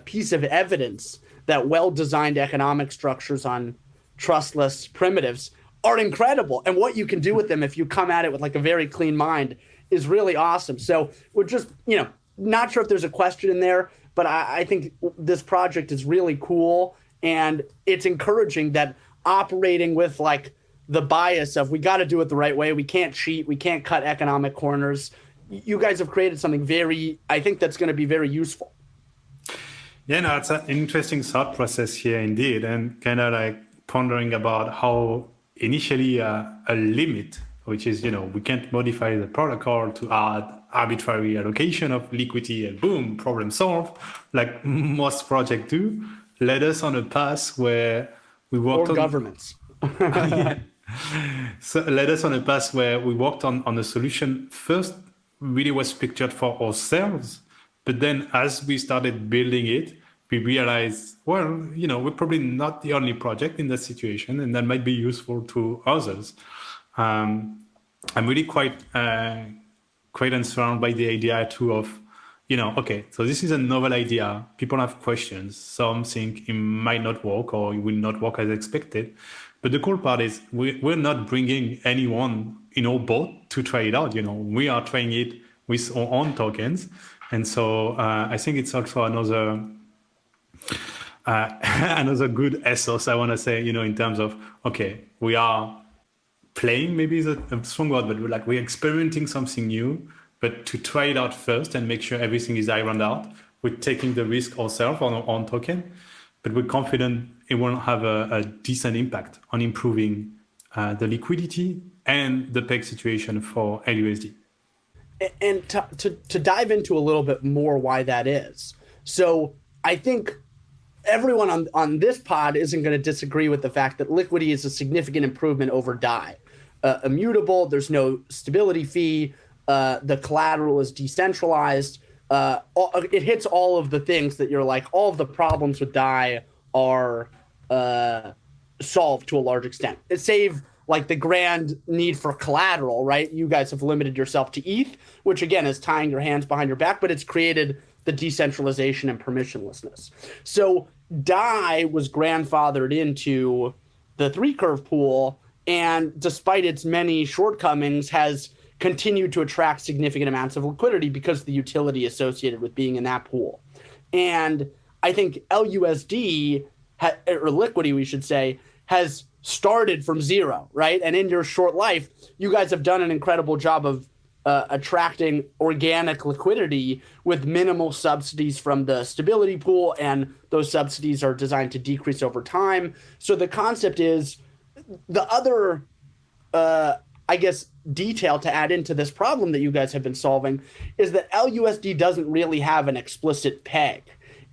piece of evidence that well-designed economic structures on trustless primitives are incredible. And what you can do with them if you come at it with like a very clean mind is really awesome. So we're just, not sure if there's a question in there, but I think this project is really cool. And it's encouraging that operating with like the bias of we got to do it the right way. We can't cheat. We can't cut economic corners. You guys have created something I think that's going to be very useful. Yeah, no, it's an interesting thought process here indeed. And kind of like pondering about how initially a limit, which is, we can't modify the protocol to add arbitrary allocation of liquidity and boom, problem solved, like most projects do, led us on a path where we worked on governments. So led us on a path where we worked on a solution first really was pictured for ourselves. But then as we started building it, we realized, well, we're probably not the only project in that situation, and that might be useful to others. I'm really quite inspired by the idea too of, okay, so this is a novel idea. People have questions. Some think it might not work or it will not work as expected. But the cool part is we're not bringing anyone in our boat to try it out. We are trying it with our own tokens. And so I think it's also another good ethos, I want to say, in terms of, okay, we are playing, maybe is a strong word, but we're experimenting something new, but to try it out first and make sure everything is ironed out, we're taking the risk ourselves on our own token, but we're confident it will have a decent impact on improving the liquidity and the peg situation for LUSD. And to dive into a little bit more why that is. So I think everyone on this pod isn't going to disagree with the fact that Liquity is a significant improvement over DAI. Immutable, there's no stability fee, the collateral is decentralized. It hits all of the things that you're like, all of the problems with DAI are solved to a large extent. Save like the grand need for collateral, right? You guys have limited yourself to ETH, which again is tying your hands behind your back, but it's created the decentralization and permissionlessness. So DAI was grandfathered into the 3-curve pool, and despite its many shortcomings, has continued to attract significant amounts of liquidity because of the utility associated with being in that pool. And I think LUSD, or Liquity, we should say, has started from zero, right? And in your short life, you guys have done an incredible job of attracting organic liquidity with minimal subsidies from the stability pool, and those subsidies are designed to decrease over time. So the concept is the other, detail to add into this problem that you guys have been solving is that LUSD doesn't really have an explicit peg.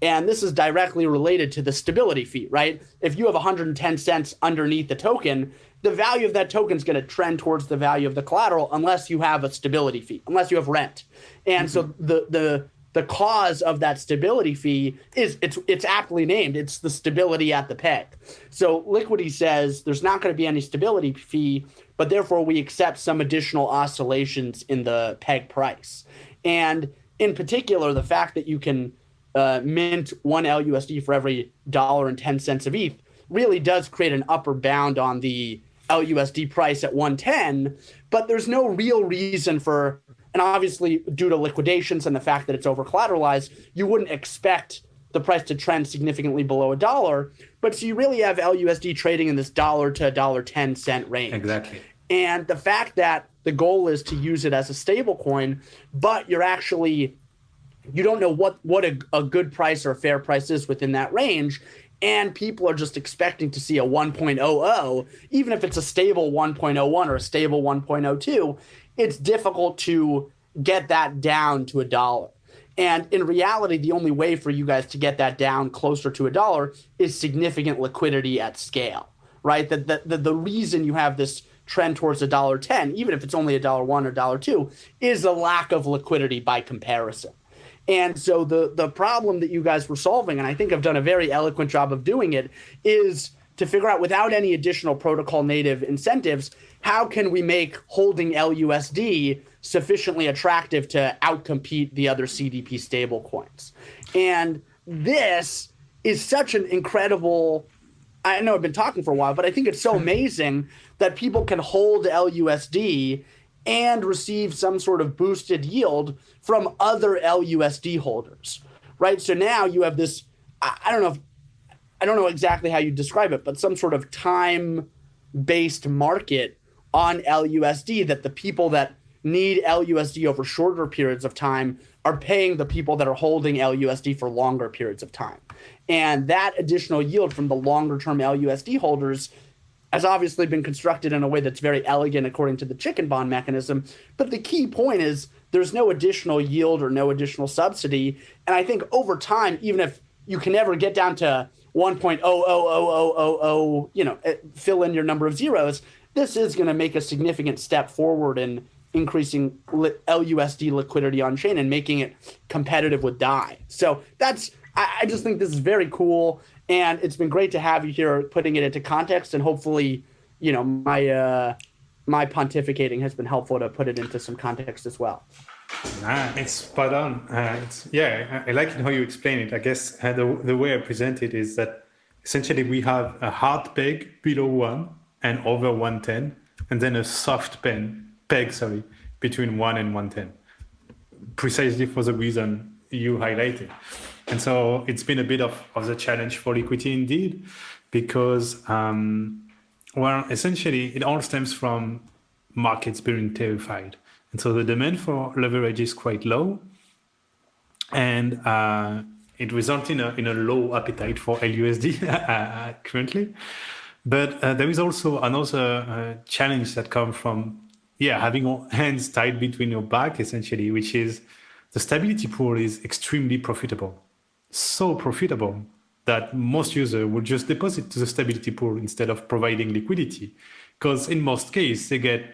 And this is directly related to the stability fee, right? If you have 110 cents underneath the token, the value of that token is going to trend towards the value of the collateral unless you have a stability fee, unless you have rent. And so the cause of that stability fee is it's aptly named. It's the stability at the peg. So Liquity says there's not going to be any stability fee, but therefore we accept some additional oscillations in the peg price. And in particular, the fact that you can mint 1 LUSD for every $1.10 of ETH really does create an upper bound on the LUSD price at 110, but there's no real reason for, and obviously due to liquidations and the fact that it's over collateralized, you wouldn't expect the price to trend significantly below $1. But so you really have LUSD trading in this $1 to $1.10 range. Exactly. And the fact that the goal is to use it as a stable coin, but you don't know what a good price or a fair price is within that range. And people are just expecting to see a 1.00, even if it's a stable 1.01 or a stable 1.02, it's difficult to get that down to $1. And in reality, the only way for you guys to get that down closer to $1 is significant liquidity at scale, right? The reason you have this trend towards $1.10, even if it's only $1.01 or $1.02, is a lack of liquidity by comparison. And so the problem that you guys were solving, and I think I've done a very eloquent job of doing it, is to figure out without any additional protocol native incentives, how can we make holding LUSD sufficiently attractive to outcompete the other CDP stablecoins? And this is such an incredible, I know I've been talking for a while, but I think it's so amazing that people can hold LUSD and receive some sort of boosted yield from other LUSD holders, right? So now you have this, I don't know exactly how you describe it, but some sort of time-based market on LUSD that the people that need LUSD over shorter periods of time are paying the people that are holding LUSD for longer periods of time. And that additional yield from the longer-term LUSD holders has obviously been constructed in a way that's very elegant according to the chicken bond mechanism. But the key point is there's no additional yield or no additional subsidy. And I think over time, even if you can never get down to 1.000000, fill in your number of zeros, this is going to make a significant step forward in increasing LUSD liquidity on chain and making it competitive with DAI. So I just think this is very cool. And it's been great to have you here putting it into context, and hopefully, my pontificating has been helpful to put it into some context as well. It's spot on. I like how you explain it. I guess the way I present it is that essentially we have a hard peg below 1 and over 110, and then a soft peg between 1 and 110, precisely for the reason you highlighted. And so it's been a bit of the challenge for Liquity indeed, because, essentially it all stems from markets being terrified. And so the demand for leverage is quite low, and it results in a low appetite for LUSD currently. But there is also another challenge that comes from having your hands tied between your back, essentially, which is the stability pool is extremely profitable. So profitable that most users would just deposit to the stability pool instead of providing liquidity, because in most cases they get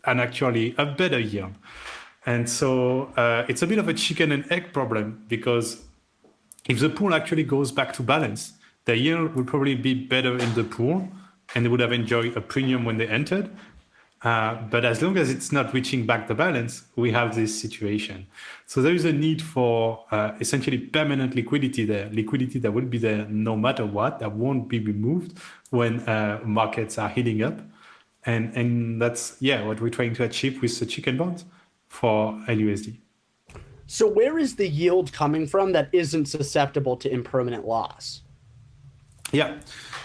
actually a better yield. And so it's a bit of a chicken and egg problem, because if the pool actually goes back to balance, the yield would probably be better in the pool and they would have enjoyed a premium when they entered. But as long as it's not reaching back the balance, we have this situation. So there is a need for essentially permanent liquidity there, liquidity that will be there no matter what, that won't be removed when markets are heating up. And that's, what we're trying to achieve with the chicken bonds for LUSD. So where is the yield coming from that isn't susceptible to impermanent loss? Yeah.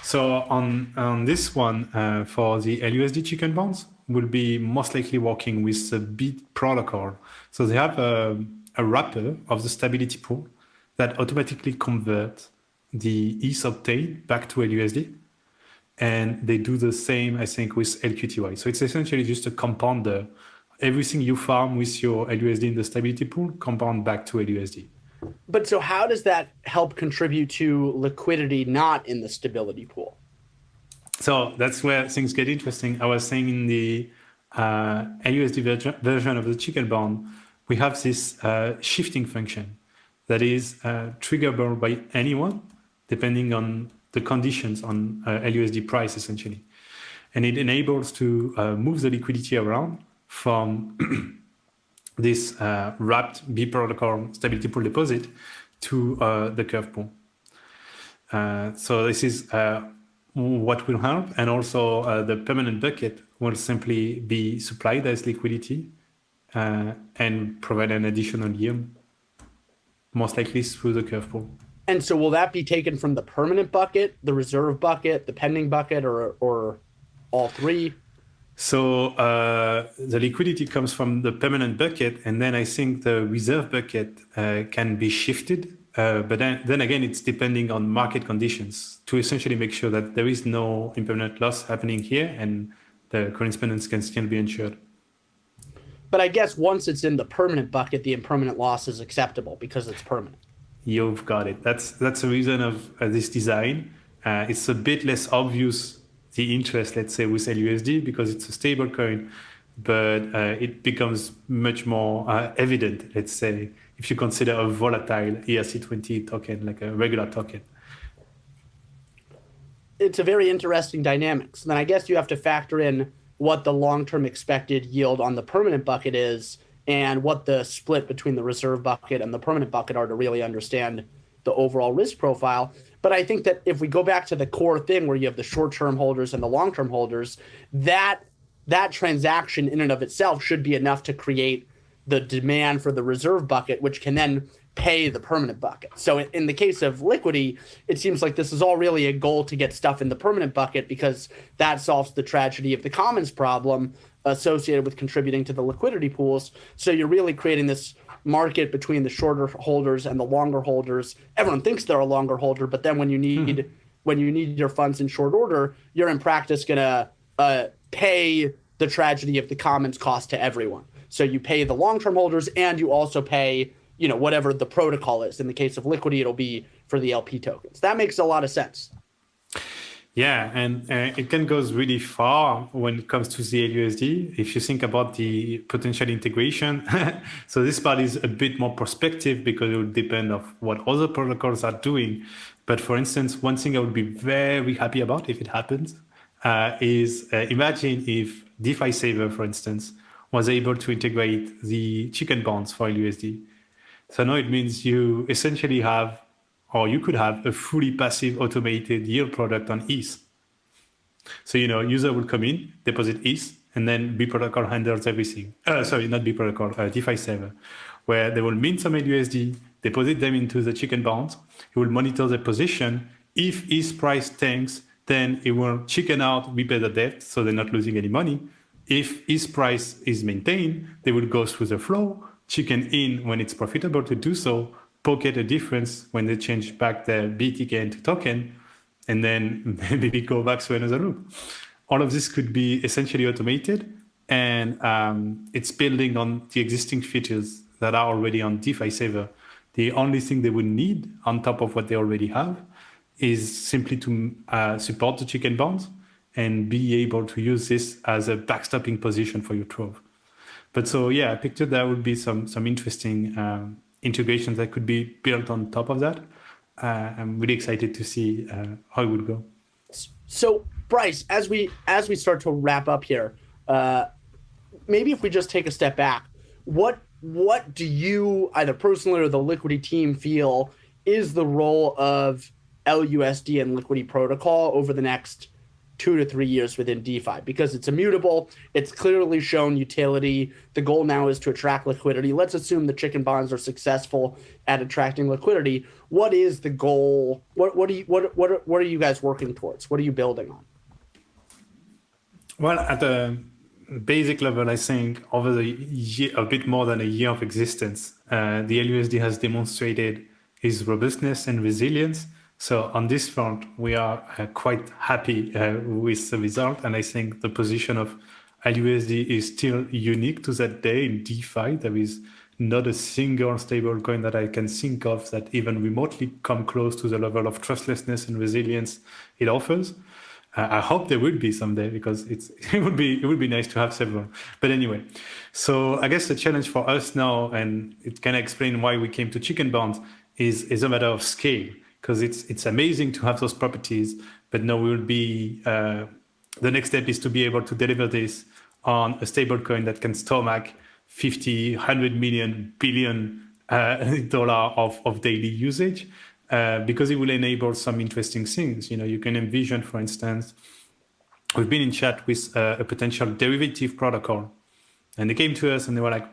So on this one, for the LUSD chicken bonds, will be most likely working with the BEAT protocol. So they have a wrapper of the stability pool that automatically converts the ETH obtained back to LUSD. And they do the same, I think, with LQTY. So it's essentially just a compounder. Everything you farm with your LUSD in the stability pool, compound back to LUSD. But so how does that help contribute to liquidity not in the stability pool? So that's where things get interesting. I was saying in the LUSD version of the chicken bond, we have this shifting function that is triggerable by anyone, depending on the conditions on LUSD price, essentially. And it enables to move the liquidity around from this wrapped B protocol stability pool deposit to the curve pool. So this is what will help. And also the permanent bucket will simply be supplied as liquidity and provide an additional yield, most likely through the curve pool. And so will that be taken from the permanent bucket, the reserve bucket, the pending bucket, or all three? So the liquidity comes from the permanent bucket, and then I think the reserve bucket can be shifted. But then again, it's depending on market conditions to essentially make sure that there is no impermanent loss happening here and the correspondence can still be ensured. But I guess once it's in the permanent bucket, the impermanent loss is acceptable because it's permanent. You've got it. That's the reason of this design. It's a bit less obvious, the interest, let's say, with LUSD because it's a stable coin, but it becomes much more evident, let's say, if you consider a volatile ERC20 token, like a regular token. It's a very interesting dynamic. So then I guess you have to factor in what the long-term expected yield on the permanent bucket is and what the split between the reserve bucket and the permanent bucket are to really understand the overall risk profile. But I think that if we go back to the core thing where you have the short-term holders and the long-term holders, that transaction in and of itself should be enough to create the demand for the reserve bucket, which can then pay the permanent bucket. So in the case of Liquity, it seems like this is all really a goal to get stuff in the permanent bucket because that solves the tragedy of the commons problem associated with contributing to the liquidity pools. So you're really creating this market between the shorter holders and the longer holders. Everyone thinks they're a longer holder, but then when you need your funds in short order, you're in practice going to pay the tragedy of the commons cost to everyone. So you pay the long-term holders and you also pay, whatever the protocol is. In the case of Liquity, it'll be for the LP tokens. That makes a lot of sense. Yeah, and it can go really far when it comes to the LUSD. If you think about the potential integration, so this part is a bit more perspective because it will depend on what other protocols are doing. But for instance, one thing I would be very happy about if it happens is imagine if DeFi Saver, for instance, was able to integrate the chicken bonds for LUSD. So now it means you essentially have, or you could have, a fully passive automated yield product on ETH. So, user will come in, deposit ETH, and then B protocol handles everything. Not B protocol, DeFi Saver, where they will mint some LUSD, deposit them into the chicken bonds. It will monitor the position. If ETH price tanks, then it will chicken out, repay the debt, so they're not losing any money. If ETH price is maintained, they will go through the flow, chicken in when it's profitable to do so, pocket a difference when they change back their BTK into token, and then maybe go back to another loop. All of this could be essentially automated, and it's building on the existing features that are already on DeFi Saver. The only thing they would need on top of what they already have is simply to support the chicken bonds and be able to use this as a backstopping position for your trove. But so, I pictured there would be some interesting integrations that could be built on top of that. I'm really excited to see how it would go. So, Brice, as we start to wrap up here, maybe if we just take a step back, what do you, either personally or the Liquity team, feel is the role of LUSD and Liquity protocol over the next 2 to 3 years within DeFi? Because it's immutable, it's clearly shown utility. The goal now is to attract liquidity. Let's assume the chicken bonds are successful at attracting liquidity. What is the goal? What are you guys working towards? What are you building on? Well, at the basic level, I think over the year, a bit more than a year of existence, the LUSD has demonstrated its robustness and resilience. So on this front, we are quite happy with the result. And I think the position of LUSD is still unique to that day in DeFi. There is not a single stable coin that I can think of that even remotely come close to the level of trustlessness and resilience it offers. I hope there will be someday, because it would be nice to have several. But anyway, so I guess the challenge for us now, and it can explain why we came to Chicken Bonds, is a matter of scale, because it's amazing to have those properties, but now we will be the next step is to be able to deliver this on a stable coin that can stomach 50, 100 million, billion dollar of daily usage. Because it will enable some interesting things. You can envision, for instance, we've been in chat with a potential derivative protocol, and they came to us and they were like,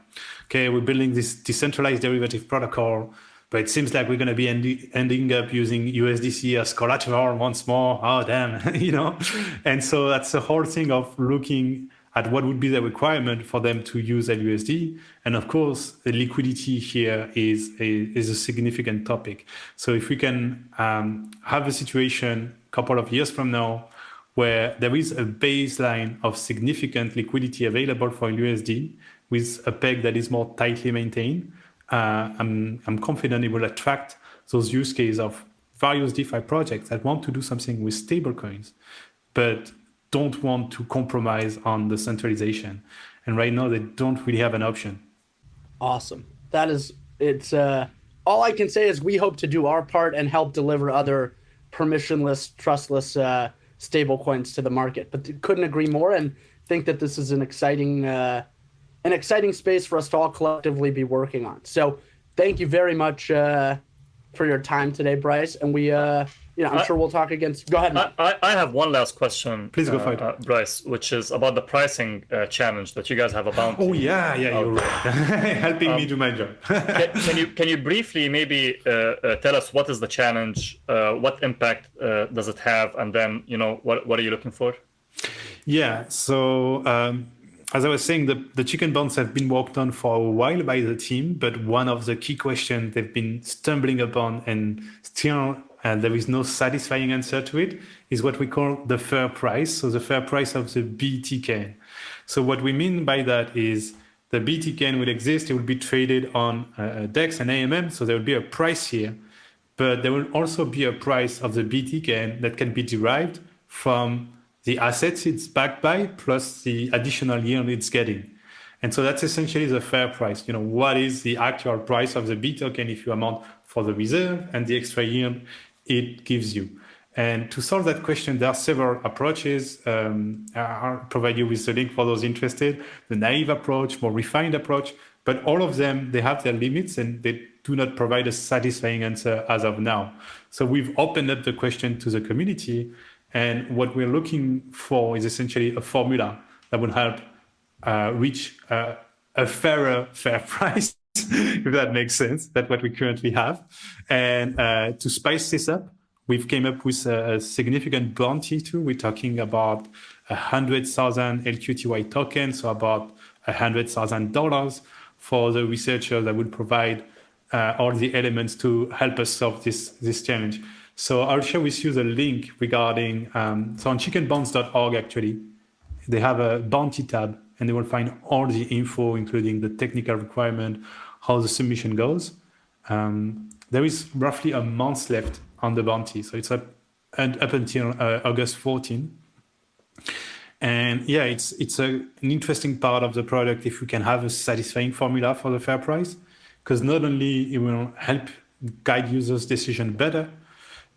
okay, we're building this decentralized derivative protocol, but it seems like we're going to be ending up using USDC as collateral once more. Oh, damn, And so that's the whole thing of looking at what would be the requirement for them to use LUSD. And of course, the liquidity here is a significant topic. So if we can have a situation a couple of years from now where there is a baseline of significant liquidity available for LUSD with a peg that is more tightly maintained, I'm confident it will attract those use cases of various DeFi projects that want to do something with stablecoins, but don't want to compromise on the centralization. And right now they don't really have an option. Awesome. It's all I can say is we hope to do our part and help deliver other permissionless, trustless stable coins to the market. But couldn't agree more, and think that this is an exciting space for us to all collectively be working on. So thank you very much for your time today, Brice. And we I'm sure we'll talk again. Go ahead, Matt. I have one last question. Please go for it. Brice, which is about the pricing challenge that you guys have about. Oh, yeah, you're right. Helping me do my job. Can you briefly maybe tell us what is the challenge, what impact does it have, and then, what are you looking for? Yeah, so as I was saying, the chicken bonds have been worked on for a while by the team, but one of the key questions they've been stumbling upon and still there is no satisfying answer to it is what we call the fair price. So the fair price of the BTK. So what we mean by that is the BTK will exist. It will be traded on DEX and AMM. So there will be a price here, but there will also be a price of the BTK that can be derived from the assets it's backed by plus the additional yield it's getting. And so that's essentially the fair price. What is the actual price of the B token if you amount for the reserve and the extra yield it gives you? And to solve that question, there are several approaches. I'll provide you with the link for those interested. The naive approach, more refined approach, but all of them, they have their limits and they do not provide a satisfying answer as of now. So we've opened up the question to the community, and what we're looking for is essentially a formula that will help reach a fair price, if that makes sense. That's what we currently have. And to spice this up, we've came up with a significant bounty too. We're talking about 100,000 LQTY tokens, so about $100,000 for the researcher that will provide all the elements to help us solve this challenge. So I'll share with you the link regarding, so on chickenbonds.org, actually, they have a bounty tab, and they will find all the info, including the technical requirement, how the submission goes. There is roughly a month left on the bounty, so it's up until August 14. And yeah, it's an interesting part of the product if we can have a satisfying formula for the fair price, because not only it will help guide users' decision better,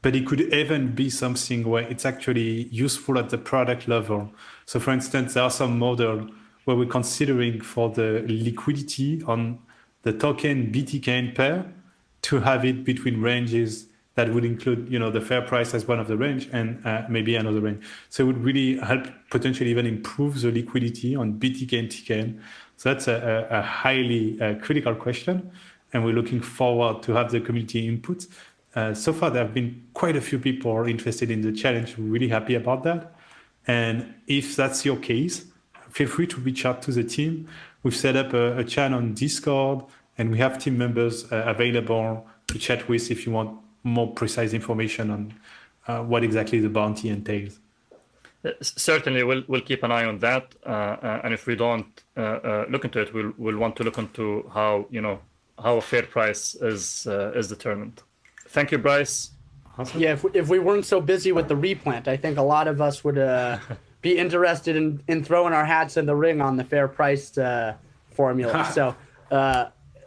but it could even be something where it's actually useful at the product level. So for instance, there are some models where we're considering for the liquidity on the token BTK pair to have it between ranges that would include, the fair price as one of the range and maybe another range. So it would really help potentially even improve the liquidity on BTK and TKN. So that's a highly critical question, and we're looking forward to have the community input. So far, there have been quite a few people interested in the challenge. We're really happy about that. And if that's your case, feel free to reach out to the team. We've set up a channel on Discord, and we have team members available to chat with if you want more precise information on what exactly the bounty entails. Certainly, we'll keep an eye on that, and if we don't look into it, we'll want to look into how a fair price is determined. Thank you, Brice. Awesome. Yeah, if we weren't so busy with the replant, I think a lot of us would be interested in throwing our hats in the ring on the fair price formula. So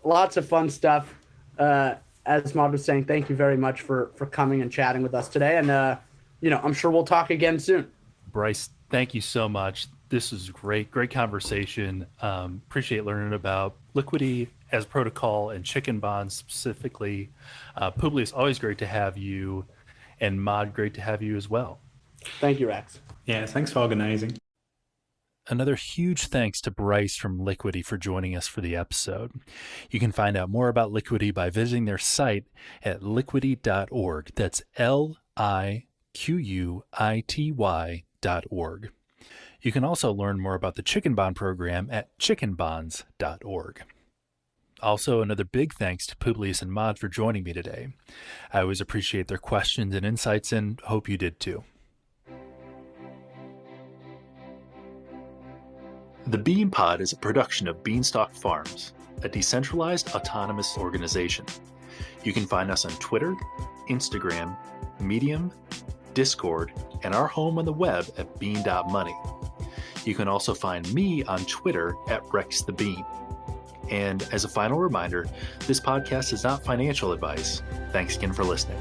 lots of fun stuff. As Mod was saying, thank you very much for coming and chatting with us today. And, I'm sure we'll talk again soon. Brice, thank you so much. This is great conversation. Appreciate learning about Liquity as protocol and chicken bonds specifically. Publius, always great to have you, and Mod, great to have you as well. Thank you, Rex. Yeah, thanks for organizing. Another huge thanks to Brice from Liquity for joining us for the episode. You can find out more about Liquity by visiting their site at liquity.org. That's LIQUITY.org. You can also learn more about the Chicken Bond program at chickenbonds.org. Also, another big thanks to Publius and Mod for joining me today. I always appreciate their questions and insights, and hope you did too. The Bean Pod is a production of Beanstalk Farms, a decentralized autonomous organization. You can find us on Twitter, Instagram, Medium, Discord, and our home on the web at bean.money. You can also find me on Twitter at RexTheBean. And as a final reminder, this podcast is not financial advice. Thanks again for listening.